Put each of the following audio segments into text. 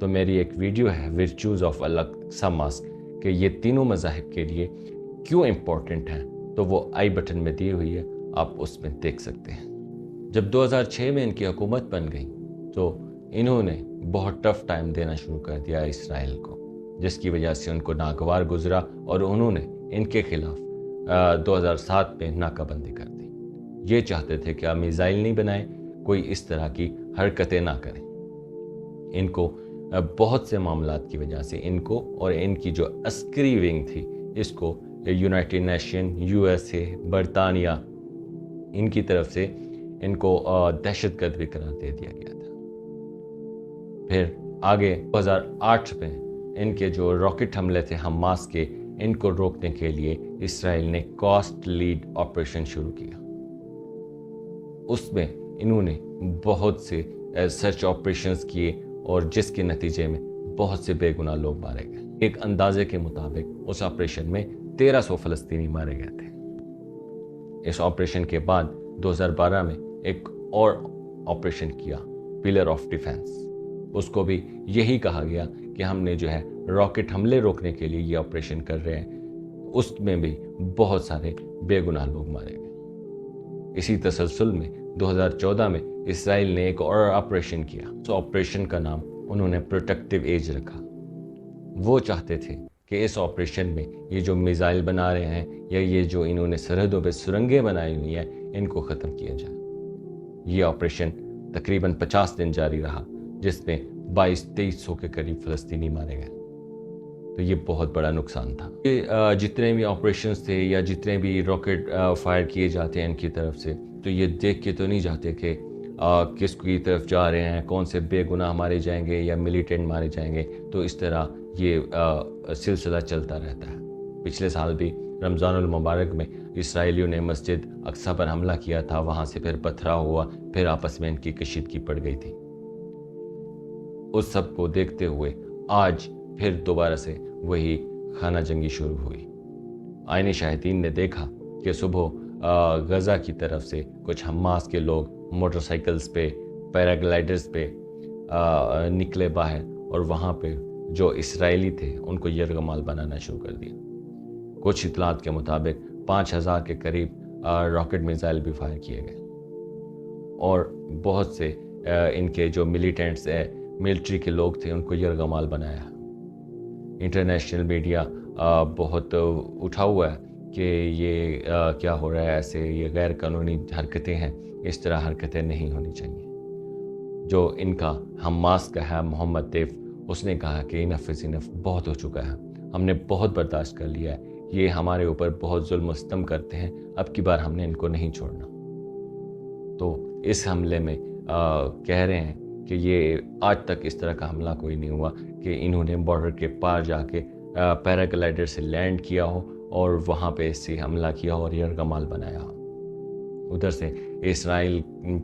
تو میری ایک ویڈیو ہے ورچوز آف الاقصی ماسک کہ یہ تینوں مذاہب کے لیے کیوں امپورٹنٹ ہیں، تو وہ آئی بٹن میں دی ہوئی ہے، آپ اس میں دیکھ سکتے ہیں۔ جب 2006 میں ان کی حکومت بن گئی تو انہوں نے بہت ٹف ٹائم دینا شروع کر دیا اسرائیل کو، جس کی وجہ سے ان کو ناگوار گزرا اور انہوں نے ان کے خلاف 2007 میں ناکہ بندی کر دی۔ یہ چاہتے تھے کہ آپ میزائل نہیں بنائیں، کوئی اس طرح کی حرکتیں نہ کریں۔ ان کو بہت سے معاملات کی وجہ سے ان کو اور ان کی جو عسکری ونگ تھی اس کو یونائٹڈ نیشن، USA، برطانیہ، ان کی طرف سے ان کو دہشت گرد بھی قرار دے دیا گیا تھا۔ پھر آگے 2008 میں ان کے جو راکٹ حملے تھے حماس کے، ان کو روکنے کے لیے اسرائیل نے کاسٹ لیڈ آپریشن شروع کیا۔ اس میں انہوں نے بہت سے سرچ آپریشنز کیے اور جس کے نتیجے میں بہت سے بے گناہ لوگ مارے گئے۔ ایک اندازے کے مطابق اس آپریشن میں 1300 فلسطینی مارے گئے تھے۔ اس آپریشن کے بعد 2012 میں ایک اور آپریشن کیا، پلر آف ڈیفنس۔ اس کو بھی یہی کہا گیا کہ ہم نے جو ہے راکٹ حملے روکنے کے لیے یہ آپریشن کر رہے ہیں۔ اس میں بھی بہت سارے بے گناہ لوگ مارے گئے۔ اسی تسلسل میں 2014 میں اسرائیل نے ایک اور آپریشن کیا۔ اس آپریشن کا نام انہوں نے پروٹیکٹیو ایج رکھا۔ وہ چاہتے تھے کہ اس آپریشن میں یہ جو میزائل بنا رہے ہیں یا یہ جو انہوں نے سرحدوں پہ سرنگیں بنائی ہوئی ہیں ان کو ختم کیا جائے۔ یہ آپریشن تقریباً 50 دن جاری رہا، جس میں 2200 کے قریب فلسطینی مارے گئے۔ تو یہ بہت بڑا نقصان تھا۔ یہ جتنے بھی آپریشنز تھے یا جتنے بھی راکٹ فائر کیے جاتے ہیں ان کی طرف سے، تو یہ دیکھ کے تو نہیں جاتے کہ کس کی طرف جا رہے ہیں، کون سے بے گناہ مارے جائیں گے یا ملیٹنٹ مارے جائیں گے۔ تو اس طرح یہ سلسلہ چلتا رہتا ہے۔ پچھلے سال بھی رمضان المبارک میں اسرائیلیوں نے مسجد اقصی پر حملہ کیا تھا، وہاں سے پھر پتھراؤ ہوا، پھر آپس میں ان کی کشیدگی پڑ گئی تھی۔ اس سب کو دیکھتے ہوئے آج پھر دوبارہ سے وہی خانہ جنگی شروع ہوئی۔ عینی شاہدین نے دیکھا کہ صبح غزہ کی طرف سے کچھ حماس کے لوگ موٹر سائیکلز پہ، پیراگلائڈرز پہ نکلے باہر اور وہاں پہ جو اسرائیلی تھے ان کو یرغمال بنانا شروع کر دیا۔ کچھ اطلاعات کے مطابق 5000 کے قریب راکٹ میزائل بھی فائر کیے گئے اور بہت سے ان کے جو ملیٹنٹس ملٹری کے لوگ تھے ان کو یرغمال بنایا۔ انٹرنیشنل میڈیا بہت اٹھا ہوا ہے کہ یہ کیا ہو رہا ہے، ایسے یہ غیر قانونی حرکتیں ہیں، اس طرح حرکتیں نہیں ہونی چاہیے۔ جو ان کا حماس کا ہے محمد دیف، اس نے کہا کہ انف از انف، بہت ہو چکا ہے، ہم نے بہت برداشت کر لیا ہے، یہ ہمارے اوپر بہت ظلم و ستم کرتے ہیں، اب کی بار ہم نے ان کو نہیں چھوڑنا۔ تو اس حملے میں کہہ رہے ہیں کہ یہ آج تک اس طرح کا حملہ کوئی نہیں ہوا کہ انہوں نے بارڈر کے پار جا کے پیراگلائڈر سے لینڈ کیا ہو اور وہاں پہ اس سے حملہ کیا ہو اور یرغمال بنایا ہو۔ ادھر سے اسرائیل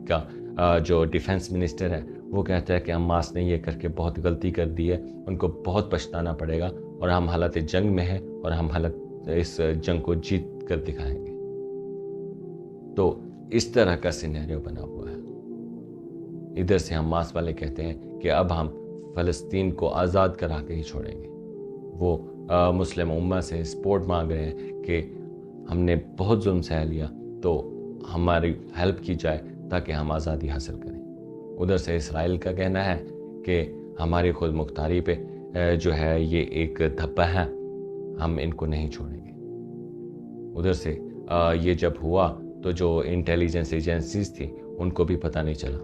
کا جو ڈیفنس منسٹر ہے وہ کہتا ہے کہ حماس نے یہ کر کے بہت غلطی کر دی ہے، ان کو بہت پچھتانا پڑے گا اور ہم حالت جنگ میں ہیں اور ہم اس جنگ کو جیت کر دکھائیں گے۔ تو اس طرح کا سینیریو بنا ہوا ہے۔ ادھر سے حماس والے کہتے ہیں کہ اب ہم فلسطین کو آزاد کرا کے ہی چھوڑیں گے۔ وہ مسلم امہ سے سپورٹ مانگ رہے ہیں کہ ہم نے بہت ظلم سہ لیا تو ہماری ہیلپ کی جائے تاکہ ہم آزادی حاصل کریں۔ ادھر سے اسرائیل کا کہنا ہے کہ ہماری خود مختاری پہ جو ہے یہ ایک دھبا ہے، ہم ان کو نہیں چھوڑیں گے۔ ادھر سے یہ جب ہوا تو جو انٹیلیجنس ایجنسیز تھیں ان کو بھی پتہ نہیں چلا۔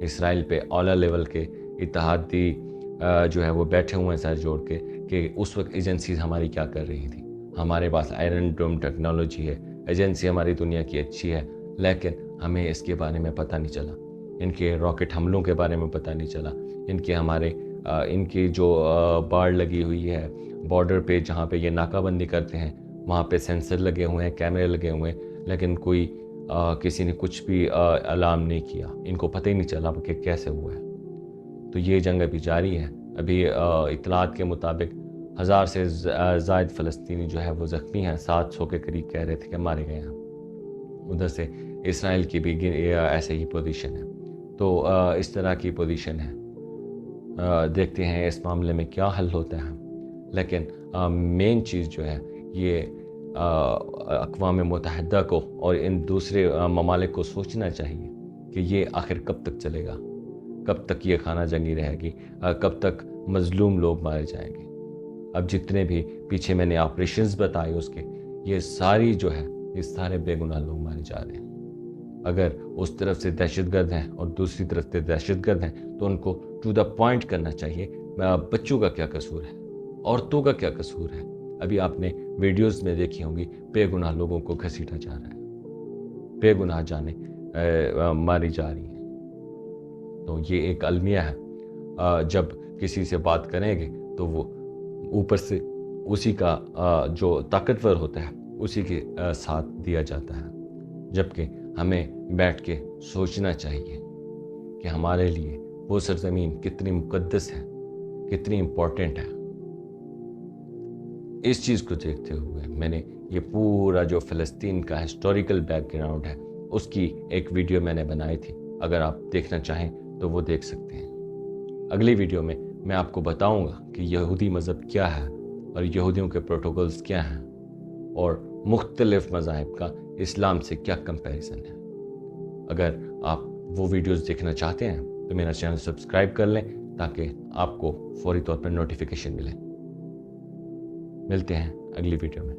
اسرائیل پہ اعلیٰ لیول کے اتحادی جو ہے وہ بیٹھے ہوئے ہیں سر جوڑ کے کہ اس وقت ایجنسیز ہماری کیا کر رہی تھی۔ ہمارے پاس آئرن ڈوم ٹیکنالوجی ہے، ایجنسی ہماری دنیا کی اچھی ہے، لیکن ہمیں اس کے بارے میں پتہ نہیں چلا، ان کے راکٹ حملوں کے بارے میں پتہ نہیں چلا، ان کی جو باڑ لگی ہوئی ہے بارڈر پہ جہاں پہ یہ ناکہ بندی کرتے ہیں وہاں پہ سینسر لگے ہوئے ہیں، کیمرے لگے ہوئے ہیں، لیکن کسی نے کچھ بھی الارم نہیں کیا، ان کو پتہ ہی نہیں چلا کہ کیسے ہوا ہے۔ تو یہ جنگ ابھی جاری ہے۔ ابھی اطلاعات کے مطابق 1000 سے زائد فلسطینی جو ہے وہ زخمی ہیں، 700 کے قریب کہہ رہے تھے کہ مارے گئے ہیں۔ ادھر سے اسرائیل کی بھی ایسے ہی پوزیشن ہے۔ تو اس طرح کی پوزیشن ہے۔ دیکھتے ہیں اس معاملے میں کیا حل ہوتا ہے. لیکن مین چیز جو ہے یہ اقوام متحدہ کو اور ان دوسرے ممالک کو سوچنا چاہیے کہ یہ آخر کب تک چلے گا، کب تک یہ خانہ جنگی رہے گی، کب تک مظلوم لوگ مارے جائیں گے. اب جتنے بھی پیچھے میں نے آپریشنز بتائے اس کے، یہ ساری جو ہے یہ سارے بے گناہ لوگ مارے جا رہے ہیں. اگر اس طرف سے دہشت گرد ہیں اور دوسری طرف سے دہشت گرد ہیں تو ان کو ٹو دا پوائنٹ کرنا چاہیے. بچوں کا کیا قصور ہے، عورتوں کا کیا قصور ہے؟ ابھی آپ نے ویڈیوز میں دیکھی ہوں گی بے گناہ لوگوں کو گھسیٹا جا رہا ہے، بے گناہ جانیں ماری جا رہی ہیں. تو یہ ایک المیہ ہے. جب کسی سے بات کریں گے تو وہ اوپر سے اسی کا جو طاقتور ہوتا ہے اسی کے ساتھ دیا جاتا ہے، جبکہ ہمیں بیٹھ کے سوچنا چاہیے کہ ہمارے لیے وہ سرزمین کتنی مقدس ہے، کتنی امپورٹنٹ ہے. اس چیز کو دیکھتے ہوئے میں نے یہ پورا جو فلسطین کا ہسٹوریکل بیک گراؤنڈ ہے اس کی ایک ویڈیو میں نے بنائی تھی. اگر آپ دیکھنا چاہیں تو وہ دیکھ سکتے ہیں. اگلی ویڈیو میں آپ کو بتاؤں گا کہ یہودی مذہب کیا ہے اور یہودیوں کے پروٹوکولز کیا ہیں اور مختلف مذاہب کا اسلام سے کیا کمپیریزن ہے. اگر آپ وہ ویڈیوز دیکھنا چاہتے ہیں تو میرا چینل سبسکرائب کر لیں تاکہ آپ کو فوری طور پر نوٹیفیکیشن ملے. ملتے ہیں اگلی ویڈیو میں.